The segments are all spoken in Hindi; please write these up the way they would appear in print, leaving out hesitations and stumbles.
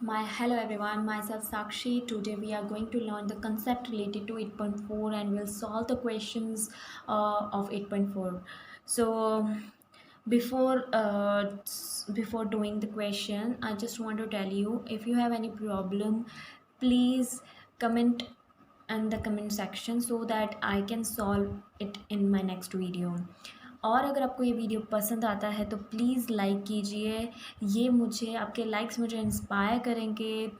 My hello everyone, myself Sakshi. Today we are going to learn the concept related to 8.4 and we'll solve the questions of 8.4. So before doing the question, I just want to tell you, if you have any problem, please comment in the comment section so that I can solve it in my next video. और अगर आपको ये वीडियो पसंद आता है तो प्लीज़ लाइक कीजिए। ये मुझे आपके लाइक्स मुझे इंस्पायर करेंगे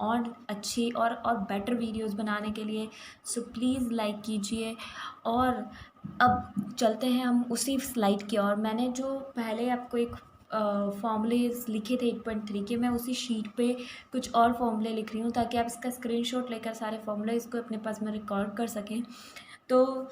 और अच्छी और बेटर वीडियोस बनाने के लिए। सो प्लीज़ लाइक कीजिए। और अब चलते हैं हम उसी स्लाइड की ओर। मैंने जो पहले आपको एक फॉर्मूलेस लिखे थे 8.3 के, मैं उसी शीट पे कुछ और फॉर्मूले लिख रही हूँ ताकि आप इसका स्क्रीनशॉट लेकर सारे फॉर्मूले इसको अपने पास में रिकॉर्ड कर सकें। तो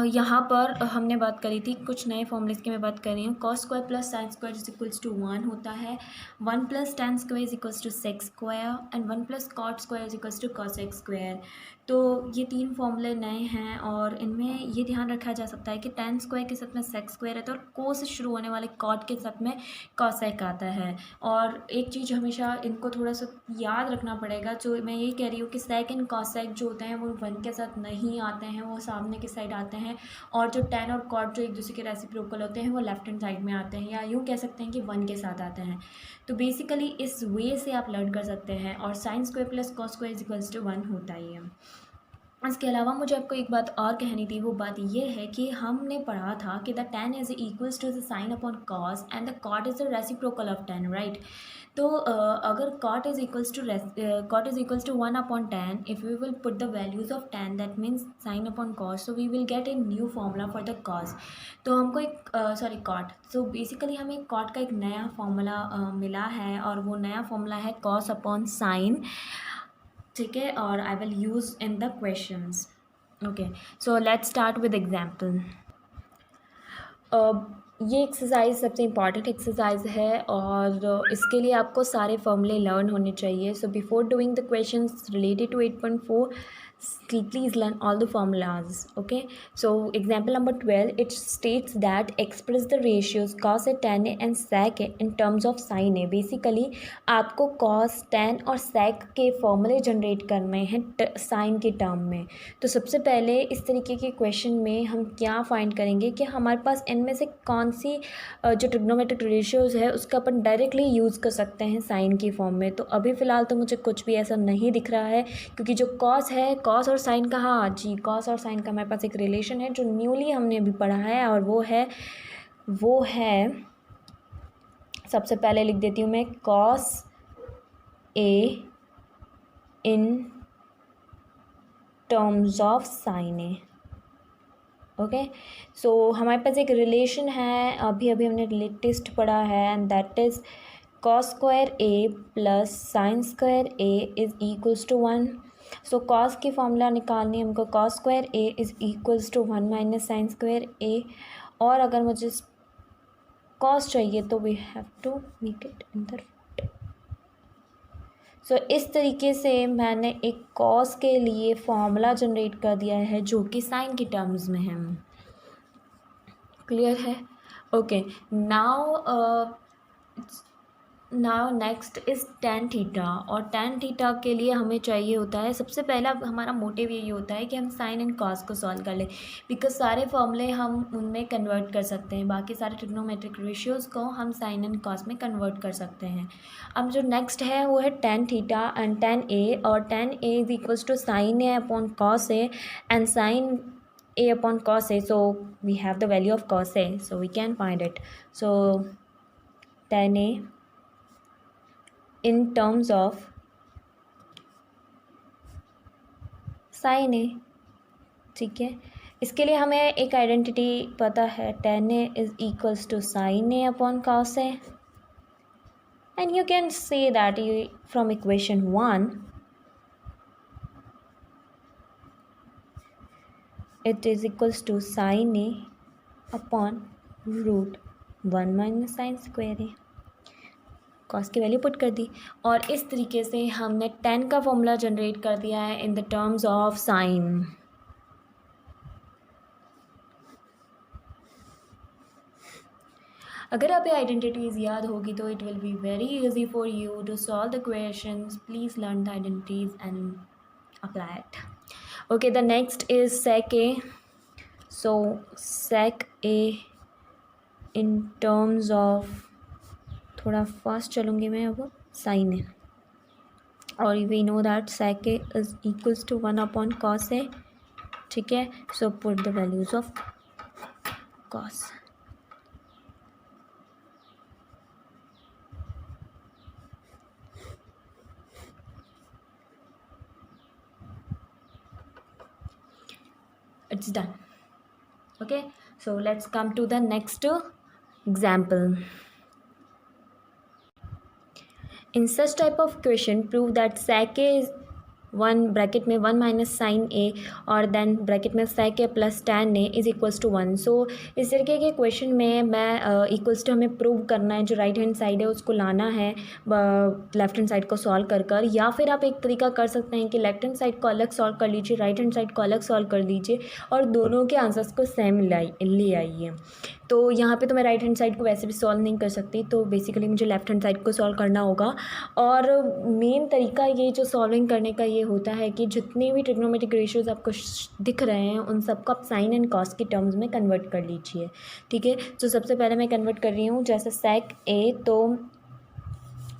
यहाँ पर हमने बात करी थी कुछ नए फॉर्मूलेस की मैं बात कर रही हूँ। Cos square plus sine square is equals to 1 होता है। 1 plus tan square is equals to sec square and 1 plus cot square is equals to cosec square. तो ये तीन फॉर्मूले नए हैं और इनमें ये ध्यान रखा जा सकता है कि टेन स्क्वायर के साथ में सेक्स स्क्वायर रहता है और को से शुरू होने वाले कॉट के साथ में कॉसेक आता है। और एक चीज़ हमेशा इनको थोड़ा सा याद रखना पड़ेगा, जो मैं यही कह रही हूँ कि सेक एंड कॉसेक जो होते हैं वो 1 के साथ नहीं आते हैं, वो सामने की साइड आते हैं। और जो टेन और कॉट जो एक दूसरे के रेसिप्रोकल होते हैं वो लेफ्ट हैंड साइड में आते हैं, या यूँ कह सकते हैं कि 1 के साथ आते हैं। तो बेसिकली इस वे से आप लर्न कर सकते हैं। और sine square plus cos square is equals to 1 होता ही है। इसके अलावा मुझे आपको एक बात और कहनी थी, वो बात ये है कि हमने पढ़ा था कि the tan is equals to the sine upon cos and the cot is the reciprocal of tan, right. तो अगर cot is equals to 1 upon tan, if we will put the values of tan that means sine upon cos, so we will get a new formula for the cos. तो हमको एक कॉट, सो बेसिकली हमें कॉट का एक नया फॉर्मूला मिला है और वो नया फॉर्मूला है कॉस अपॉन साइन, ठीक है। और I will use in the questions. Okay, so let's start with example. ये एक्सरसाइज सबसे इम्पॉर्टेंट एक्सरसाइज है और इसके लिए आपको सारे फॉर्मूले लर्न होने चाहिए। So before doing the questions related to 8.4, please learn all the formulas. Okay, so example number 12, it states that express the ratios cos a tan a and sec a in terms of sin a. Basically आपको cos tan और sec के फॉर्मूले जनरेट करने हैं साइन के टर्म में। तो सबसे पहले इस तरीके के क्वेश्चन में हम क्या फाइंड करेंगे कि हमारे पास इनमें से कौन सी जो ट्रिग्नोमेट्रिक रेशियोज़ है उसका अपन डायरेक्टली यूज़ कर सकते हैं साइन की फॉर्म में। तो अभी फ़िलहाल तो मुझे कुछ भी ऐसा नहीं दिख रहा है, क्योंकि जो कॉस है, कॉस और साइन का, हाँ जी, कॉस और साइन का हमारे पास एक रिलेशन है जो न्यूली हमने अभी पढ़ा है, और वो है सबसे पहले लिख देती हूँ मैं cos A in terms of sine A. Okay, so हमारे पास एक रिलेशन है, अभी हमने लेटेस्ट पढ़ा है, and that is cos square A plus sine square A is equals to 1। So cos की फॉर्मूला निकालनी है हमको, cos square A is equals to 1 minus sine square A. और अगर मुझे कॉस चाहिए तो we have to make it in the so इस तरीके से मैंने एक कॉस के लिए फॉर्मूला जनरेट कर दिया है जो कि साइन के टर्म्स में है। क्लियर है? Okay, now next is tan theta. और टेन थीटा के लिए हमें चाहिए होता है, सबसे पहला हमारा मोटिव यही होता है कि हम साइन एंड कॉस को सॉल्व कर लें, बिकॉज सारे फॉर्मूले हम उनमें कन्वर्ट कर सकते हैं, बाकी सारे ट्रिग्नोमेट्रिक रेशियोज़ को हम साइन एंड कॉस में कन्वर्ट कर सकते हैं। अब जो नेक्स्ट है वो है tan theta and tan A, और tan A is equals to sine A upon cos A and sine a upon cos a, so we have the value of cos a, so we can find it. So tan a in terms of sin a, ठीक है। इसके लिए हमें एक आइडेंटिटी पता है, tan a is equals to sin a upon cos a, and you can say that from equation 1 it is equals to sin a upon root 1 minus sin square a। Cos की वैल्यू पुट कर दी और इस तरीके से हमने टेन का फॉर्मूला जनरेट कर दिया है in the terms of sine. अगर आप ये आइडेंटिटीज़ याद होगी तो it will be very easy for you to solve the questions. Please learn the identities and apply it. Okay, the next is sec A. So sec A in terms of, थोड़ा फास्ट चलूँगी मैं अब, साइन ए, और we know that sec A is equals to 1 cos A. ठीक है, so put the values of cos. It's done. Okay, so let's come to the next example. In such type of question, prove that sec A is 1 bracket में 1 माइनस साइन ए और देन ब्रैकेट में sec A plus tan A is equals to 1. So इस तरीके के क्वेश्चन में मैं इक्वल्स टू हमें प्रूव करना है, जो राइट हैंड साइड है उसको लाना है लेफ्ट हैंड साइड को सॉल्व कर, या फिर आप एक तरीका कर सकते हैं कि लेफ्ट हैंड साइड को अलग सॉल्व कर लीजिए, राइट हैंड साइड को अलग सॉल्व कर लीजिए और दोनों के आंसर्स को सेम ले आइए. तो यहाँ पे तो मैं राइट हैंड साइड को वैसे भी सॉल्व नहीं कर सकती, तो बेसिकली मुझे लेफ्ट हैंड साइड को सॉल्व करना होगा. और मेन तरीका ये जो सॉल्विंग करने का ये होता है कि जितने भी ट्रिग्नोमेट्रिक रेशियोज आपको दिख रहे हैं उन सबको आप साइन एंड कॉस के टर्म्स में कन्वर्ट कर लीजिए. ठीक है, तो सबसे पहले मैं कन्वर्ट कर रही हूँ. जैसे sec A, तो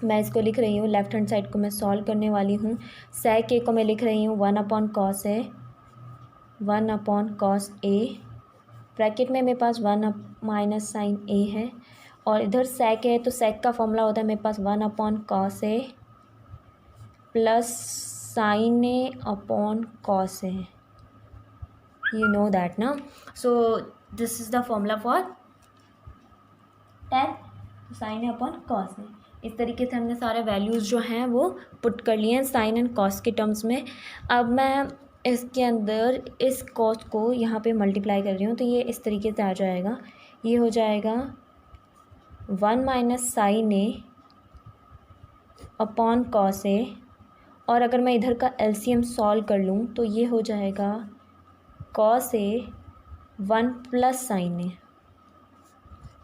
मैं इसको लिख रही हूँ, लेफ्ट हैंड साइड को मैं सॉल्व करने वाली हूँ. sec A को मैं लिख रही हूँ 1/cos A, 1/cos A. Bracket में मेरे पास 1 माइनस साइन ए है और इधर sec है, तो sec का फॉर्मूला होता है मेरे पास 1/cos A plus sine A upon cos A. You know that ना. So this is the formula for tan, sine A upon cos A. इस तरीके से हमने सारे वैल्यूज़ जो हैं वो पुट कर लिए हैं साइन एंड कॉस के टर्म्स में. अब मैं इसके अंदर इस कॉस को यहाँ पे मल्टीप्लाई कर रही हूँ, तो ये इस तरीके से आ जाएगा. ये हो जाएगा 1 minus sine A upon cos ए, और अगर मैं इधर का एलसीएम सॉल्व कर लूँ तो ये हो जाएगा कॉस ए 1 प्लस साइन ए.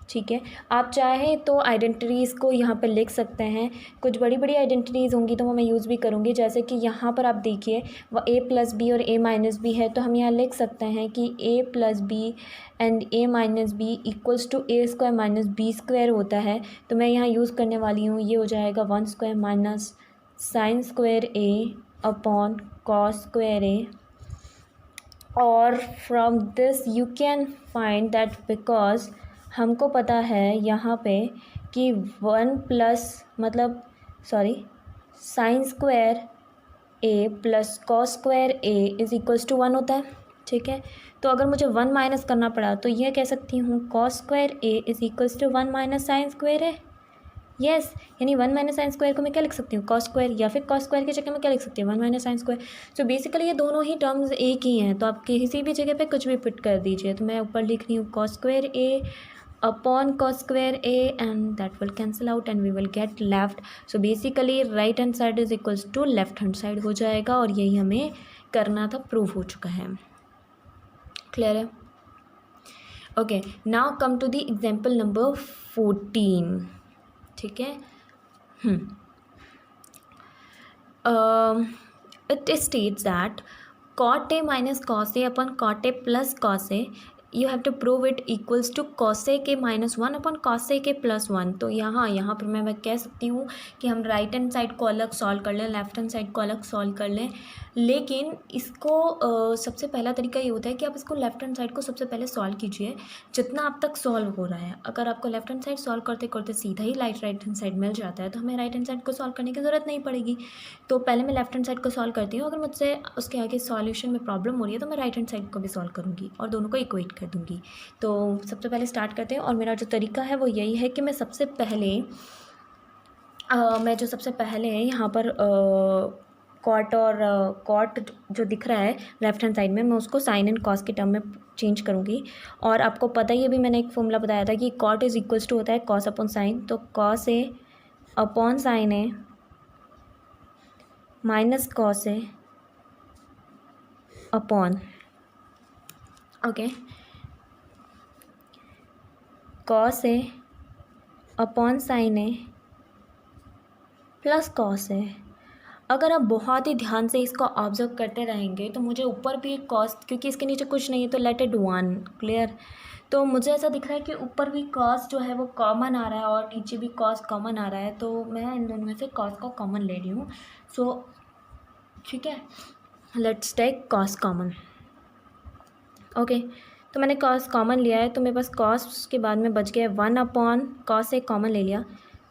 ठीक है, आप चाहें तो आइडेंटिटीज़ को यहाँ पर लिख सकते हैं. कुछ बड़ी बड़ी आइडेंटिटीज़ होंगी तो वो मैं यूज़ भी करूँगी, जैसे कि यहाँ पर आप देखिए वह a प्लस बी और a माइनस बी है, तो हम यहाँ लिख सकते हैं कि a plus B and a minus B equals to a square minus B square होता है. तो मैं यहाँ यूज़ करने वाली हूँ, ये हो जाएगा 1 square minus sine square a upon cos square a. और from this you can find that because हमको पता है यहाँ पे कि 1 प्लस मतलब sine square A plus cos square A is equals to 1 होता है. ठीक है, तो अगर मुझे 1 माइनस करना पड़ा तो यह कह सकती हूँ cos square A is equals to 1 minus sine square है. यस, यानी 1 माइनस साइन स्क्वायर को मैं क्या लिख सकती हूँ, कॉस स्क्वायर, या फिर कॉस स्क्वायर के जगह में क्या लिख सकती हूँ, 1 minus sine square. So basically ये दोनों ही टर्म्स एक ही हैं, तो आप किसी भी जगह पे कुछ भी पुट कर दीजिए. तो मैं ऊपर लिख रही हूँ cos square A upon cos square A and that will cancel out and we will get left. So basically right hand side is equals to left hand side हो जाएगा, और यही हमें करना था, प्रूव हो चुका है. क्लियर है? Okay, now come to the example number 14. ठीक है, it states that cot a minus cos a upon cot a plus cos a, you have to prove it equals to cos a के माइनस 1 अपॉन cos a के प्लस 1. तो यहाँ पर मैं कह सकती हूँ कि हम राइट हैंड साइड को अलग सॉल्व कर लें, लेफ्ट हैंड साइड को अलग सॉल्व कर लें, लेकिन इसको सबसे पहला तरीका ये होता है कि आप इसको लेफ्ट हैंड साइड को सबसे पहले सॉल्व कीजिए जितना आप तक सॉल्व हो रहा है. अगर आपको लेफ्ट हैंड साइड सॉल्व करते करते सीधा ही राइट हैंड साइड मिल जाता है तो हमें राइट हैंड साइड को सॉल्व करने की ज़रूरत नहीं पड़ेगी. तो पहले मैं लेफ्ट हैंड साइड को सॉल्व करती हूँ, अगर मुझसे उसके आगे सॉल्यूशन में प्रॉब्लम हो रही है तो मैं राइट हैंड साइड को भी सॉल्व करूँगी और दोनों को इक्वेट कर दूँगी. तो सबसे पहले स्टार्ट करते हैं, और मेरा जो तरीका है वो यही है कि मैं सबसे पहले यहाँ पर कॉट और कॉट जो दिख रहा है लेफ्ट हैंड साइड में, मैं उसको साइन एंड कॉस के टर्म में चेंज करूँगी. और आपको पता ही, अभी मैंने एक फॉर्मूला बताया था कि कॉट इज़ इक्वल्स टू होता है कॉस अपॉन साइन, तो cos A upon sine A minus cos A upon cos A upon sine A plus cos A. अगर आप बहुत ही ध्यान से इसको ऑब्जर्व करते रहेंगे तो मुझे ऊपर भी एक कॉस, क्योंकि इसके नीचे कुछ नहीं है तो लेट इट वन, क्लियर। तो मुझे ऐसा दिख रहा है कि ऊपर भी कॉस जो है वो कॉमन आ रहा है और नीचे भी कॉस कॉमन आ रहा है, तो मैं इन दोनों में से कॉस को कॉमन ले रही हूँ। सो ठीक है, let's take cos common. Okay, तो मैंने कॉस कॉमन लिया है, तो मेरे पास कॉस के बाद में बच गया one upon cos A common ले लिया,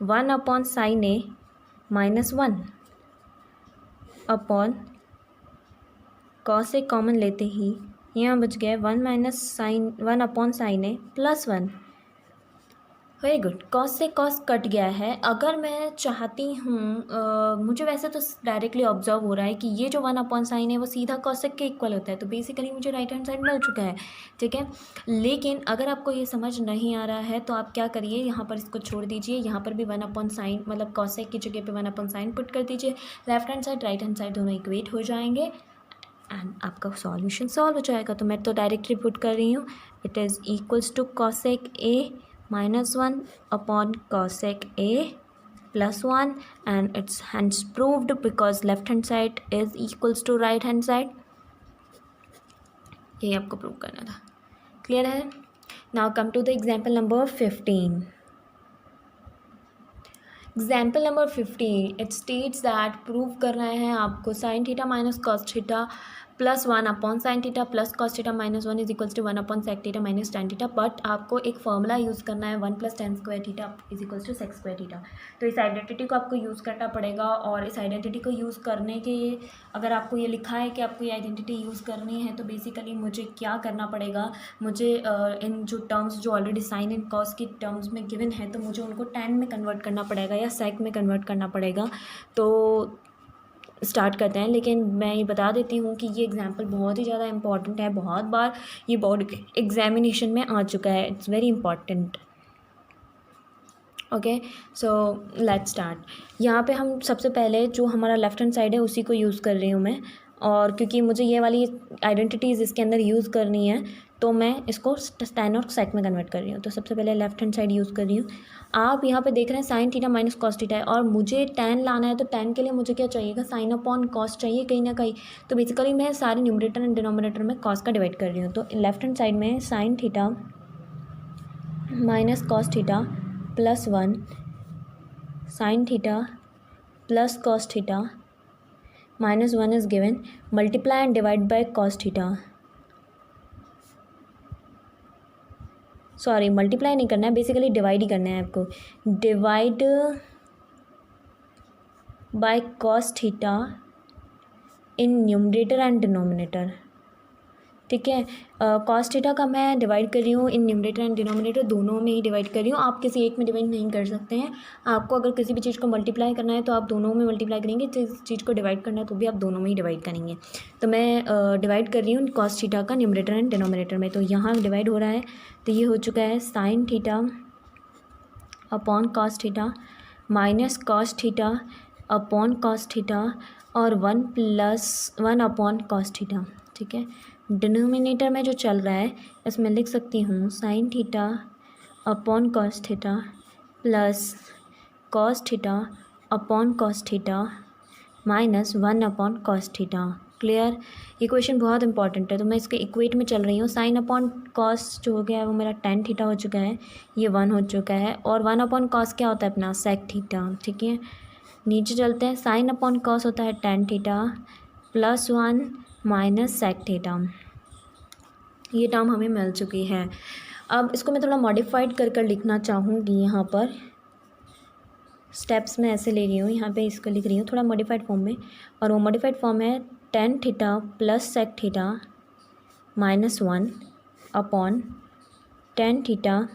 one upon sine A minus one upon cos A common लेते ही यहाँ बच गया one minus sine, one upon sine A plus one. Very good, cos से कॉस कट गया है। अगर मैं चाहती हूँ, मुझे वैसे तो डायरेक्टली ऑब्जर्व हो रहा है कि ये जो वन अपॉन साइन है वो सीधा कॉसेक के इक्वल होता है, तो बेसिकली मुझे राइट हैंड साइड मिल चुका है, ठीक है। लेकिन अगर आपको ये समझ नहीं आ रहा है तो आप क्या करिए, यहाँ पर इसको छोड़ दीजिए, यहाँ पर भी वन अपॉन साइन मतलब कॉसेक की जगह पे वन अपॉन साइन पुट कर दीजिए, left hand side right hand side दोनों इक्वेट हो जाएंगे एंड आपका सॉल्यूशन सॉल्व हो जाएगा। तो मैं तो डायरेक्टली पुट कर रही हूँ, it is equals to cosec A minus 1 upon cosec A plus 1 and it's hence proved because left hand side is equals to right hand side। यही आपको प्रूव करना था, क्लियर है। Now come to the example number 15। Example number 15 it states that prove करना है आपको sine theta minus cos theta plus one upon sine theta plus cos theta minus one is equals to one upon sec theta minus tan theta, but आपको एक फॉर्मूला यूज़ करना है one plus tan square theta is equals to sec square theta. तो इस आइडेंटिटी को आपको यूज़ करना पड़ेगा, और इस आइडेंटिटी को यूज़ करने के, अगर आपको ये लिखा है कि आपको ये आइडेंटिटी यूज़ करनी है तो बेसिकली मुझे क्या करना पड़ेगा, मुझे इन जो टर्म्स जो ऑलरेडी साइन एंड कॉस की टर्म्स में गिवन है तो मुझे उनको टेन में कन्वर्ट करना पड़ेगा या सेक में कन्वर्ट करना पड़ेगा। तो स्टार्ट करते हैं, लेकिन मैं ये बता देती हूँ कि ये एग्जाम्पल बहुत ही ज़्यादा इंपॉर्टेंट है, बहुत बार ये बोर्ड एग्जामिनेशन में आ चुका है, it's very important. Okay, so let's start. यहाँ पे हम सबसे पहले जो हमारा लेफ्ट हैंड साइड है उसी को यूज़ कर रही हूँ मैं, और क्योंकि मुझे ये वाली आइडेंटिटीज़ इसके अंदर यूज़ करनी है तो मैं इसको टेन और सेक में कन्वर्ट कर रही हूँ। तो सबसे पहले लेफ्ट हैंड साइड यूज़ कर रही हूँ। आप यहाँ पे देख रहे हैं sign theta minus cos theta है और मुझे टेन लाना है, तो टेन के लिए मुझे क्या चाहिएगा, साइन अपॉन कॉस चाहिए कहीं ना कहीं। तो बेसिकली मैं सारे न्यूमरेटर एंड डिनोमिनेटर में कॉस का डिवाइड कर रही हूँ। तो लेफ्ट हैंड साइड में sign theta minus cos theta plus one sine theta plus cos theta minus one is given, multiply and divide by cos theta, sorry multiply नहीं करना है, बेसिकली डिवाइड ही करना है आपको, divide by cos theta in numerator and denominator, ठीक है। कॉस थीटा का मैं डिवाइड कर रही हूँ इन न्यूमरेटर एंड डिनोमिनेटर दोनों में ही डिवाइड कर रही हूँ। आप किसी एक में डिवाइड नहीं कर सकते हैं, आपको अगर किसी भी चीज़ को मल्टीप्लाई करना है तो आप दोनों में मल्टीप्लाई करेंगे, जिस चीज़ को डिवाइड करना है तो भी आप दोनों में ही डिवाइड करेंगे। तो मैं डिवाइड कर रही हूँ कॉस थीटा का न्यूमरेटर एंड डिनोमिनेटर में, तो यहाँ डिवाइड हो रहा है, तो ये हो चुका है sine theta upon cos theta minus cos theta upon cos theta और one plus one upon cos theta, ठीक है। डिनोमिनेटर में जो चल रहा है इसमें लिख सकती हूँ sign theta upon cos theta plus cos theta upon cos theta minus one upon cos theta, clear. ये क्वेश्चन बहुत इंपॉर्टेंट है, तो मैं इसके इक्वेट में चल रही हूँ। साइन अपॉन कॉस जो हो गया है वो मेरा टेन थीटा हो चुका है, ये वन हो चुका है, और वन अपॉन कॉस क्या होता है अपना, सेक थीटा, ठीक है। नीचे चलते हैं, साइन अपॉन कॉस होता है tan theta plus one minus sec theta, ये टर्म हमें मिल चुकी है। अब इसको मैं थोड़ा मॉडिफाइड कर लिखना चाहूँगी, यहाँ पर स्टेप्स में ऐसे ले रही हूँ, यहाँ पे इसको लिख रही हूँ थोड़ा मॉडिफाइड फॉर्म में, और वो मॉडिफाइड फॉर्म है tan theta plus sec theta minus one upon tan theta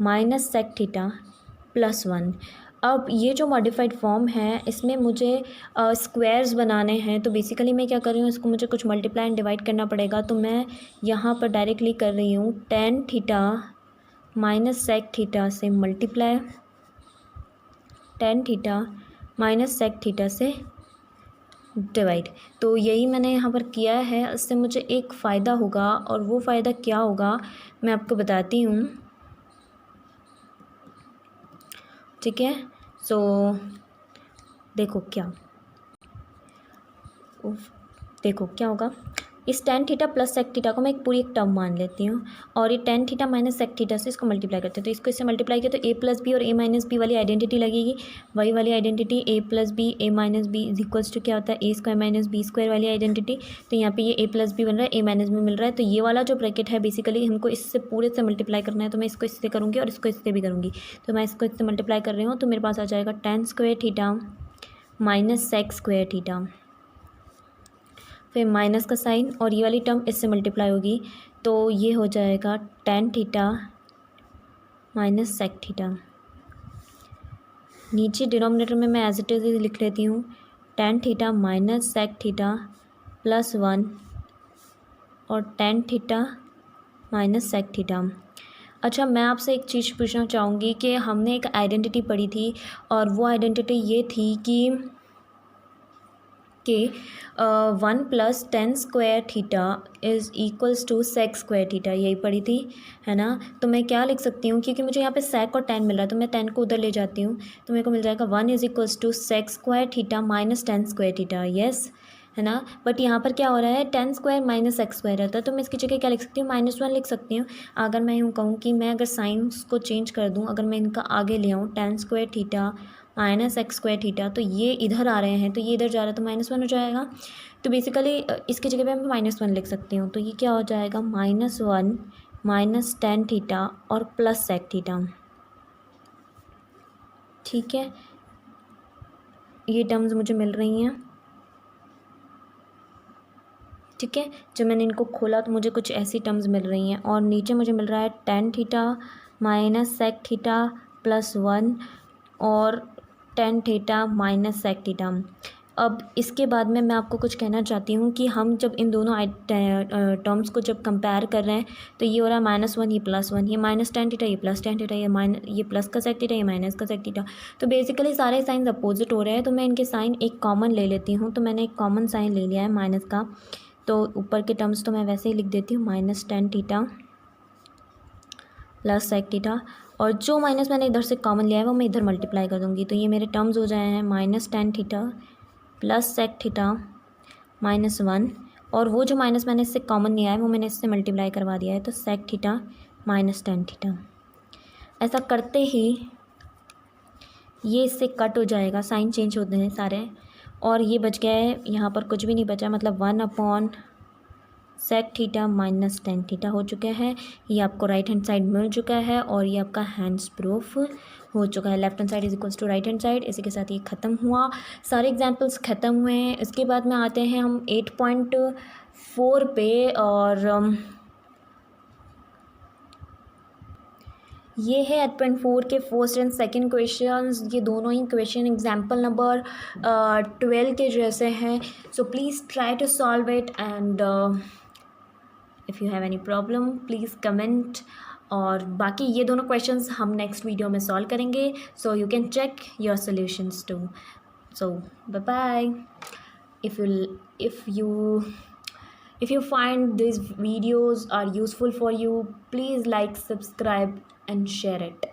minus sec theta plus one. अब ये जो मॉडिफाइड फॉर्म है इसमें मुझे स्क्वायर्स बनाने हैं, तो बेसिकली मैं क्या कर रही हूँ, इसको मुझे कुछ मल्टीप्लाई एंड डिवाइड करना पड़ेगा। तो मैं यहाँ पर डायरेक्टली कर रही हूँ tan theta minus sec theta से multiply tan theta minus sec theta से डिवाइड। तो यही मैंने यहाँ पर किया है, इससे मुझे एक फ़ायदा होगा, और वो फ़ायदा क्या होगा मैं आपको बताती हूँ। ठीक है। सो देखो क्या देखो क्या होगा, इस tan theta plus sec theta को मैं एक पूरी एक टर्म मान लेती हूँ, और ये tan theta minus sec theta से इसको मल्टीप्लाई करते हैं, तो इसको इससे मल्टीप्लाई किया तो ए प्लस बी और ए माइनस बी वाली आइडेंटिटी लगेगी, वही वाली identity A plus B A minus B is equals to क्या होता है A square minus B square वाली आइडेंटिटी। तो यहाँ पे ये ए प्लस बी बन रहा है, ए माइनस बी मिल रहा है, तो ये वाला जो ब्रैकेट है बेसिकली हमको इससे पूरे से मल्टीप्लाई करना है, तो मैं इसको इससे करूँगी और इसको इससे भी करूँगी। तो मैं इसको इससे मल्टीप्लाई कर रही हूँ, तो मेरे पास आ जाएगा tan square theta minus sec square theta, फिर माइनस का साइन और ये वाली टर्म इससे मल्टीप्लाई होगी, तो ये हो जाएगा tan theta minus sec theta. नीचे डिनोमिनेटर में मैं एज इट इज़ लिख लेती हूँ tan theta minus sec theta plus 1 और tan theta minus sec theta. अच्छा, मैं आपसे एक चीज़ पूछना चाहूँगी कि हमने एक आइडेंटिटी पढ़ी थी, और वो आइडेंटिटी ये थी कि 1 plus tan square theta is equals to sec square theta, यही पढ़ी थी, है ना। तो मैं क्या लिख सकती हूँ, क्योंकि मुझे यहाँ पे सेक और टेन मिल रहा है, तो मैं टेन को उधर ले जाती हूँ, तो मेरे को मिल जाएगा 1 is equals to sec square theta minus tan square theta, yes, है ना। बट यहाँ पर क्या हो रहा है, tan square minus X square रहता है, तो मैं इसकी जगह क्या लिख सकती हूँ, -1 लिख सकती हूँ। अगर मैं यूँ कहूँ कि मैं अगर साइंस को चेंज कर दूँ, अगर मैं इनका आगे ले आऊँ ten square theta minus X square theta, तो ये इधर आ रहे हैं, तो ये इधर जा रहा है, तो -1 हो जाएगा। तो बेसिकली इसकी जगह पे मैं -1 लिख सकती हूँ, तो ये क्या हो जाएगा, -1 माइनस टेन थीटा और प्लस सेक थीटा, ठीक है। ये टर्म्स मुझे मिल रही हैं, ठीक है। जब मैंने इनको खोला तो मुझे कुछ ऐसी टर्म्स मिल रही हैं, और नीचे मुझे मिल रहा है tan theta minus sec theta plus 1 और tan theta minus sec theta. अब इसके बाद में मैं आपको कुछ कहना चाहती हूँ कि हम जब इन दोनों टर्म्स को जब कंपेयर कर रहे हैं, तो ये हो रहा है -1 ये +1, ये माइनस टेन थीटा ये प्लस टेन थीटा, ये प्लस का सेक थीटा ये माइनस का सेक थीटा। तो बेसिकली सारे साइंस अपोजिट हो रहे हैं, तो मैं इनके साइन एक कॉमन ले लेती हूँ। तो मैंने एक कॉमन साइन ले लिया है माइनस का, तो ऊपर के टर्म्स तो मैं वैसे ही लिख देती हूँ minus tan theta plus sec theta, और जो माइनस मैंने इधर से कॉमन लिया है वो मैं इधर मल्टीप्लाई कर दूँगी, तो ये मेरे टर्म्स हो जाए हैं minus tan theta plus sec theta -1, और वो जो माइनस मैंने इससे कॉमन लिया है वो मैंने इससे मल्टीप्लाई करवा दिया है, तो sec theta minus tan theta. ऐसा करते ही ये इससे कट हो जाएगा, साइन चेंज होते हैं सारे, और ये बच गया है, यहाँ पर कुछ भी नहीं बचा, मतलब 1 sec theta minus tan theta हो चुका है। ये आपको राइट हैंड साइड मिल चुका है, और ये आपका हैंड्स प्रूफ हो चुका है। Left hand side is equals to right hand side. इसी के साथ ये ख़त्म हुआ, सारे एग्जाम्पल्स ख़त्म हुए हैं। इसके बाद में आते हैं हम 8.4 पे, और ये है 8.4 के फर्स्ट एंड सेकंड क्वेश्चंस। ये दोनों ही क्वेश्चन एग्जाम्पल नंबर 12 के जैसे हैं, so please try to solve it, and if you have any problem please comment. और बाकी ये दोनों क्वेश्चंस हम नेक्स्ट वीडियो में सॉल्व करेंगे, so you can check your solutions too. So bye bye. If you find these videos are useful for you, please like, subscribe and share it.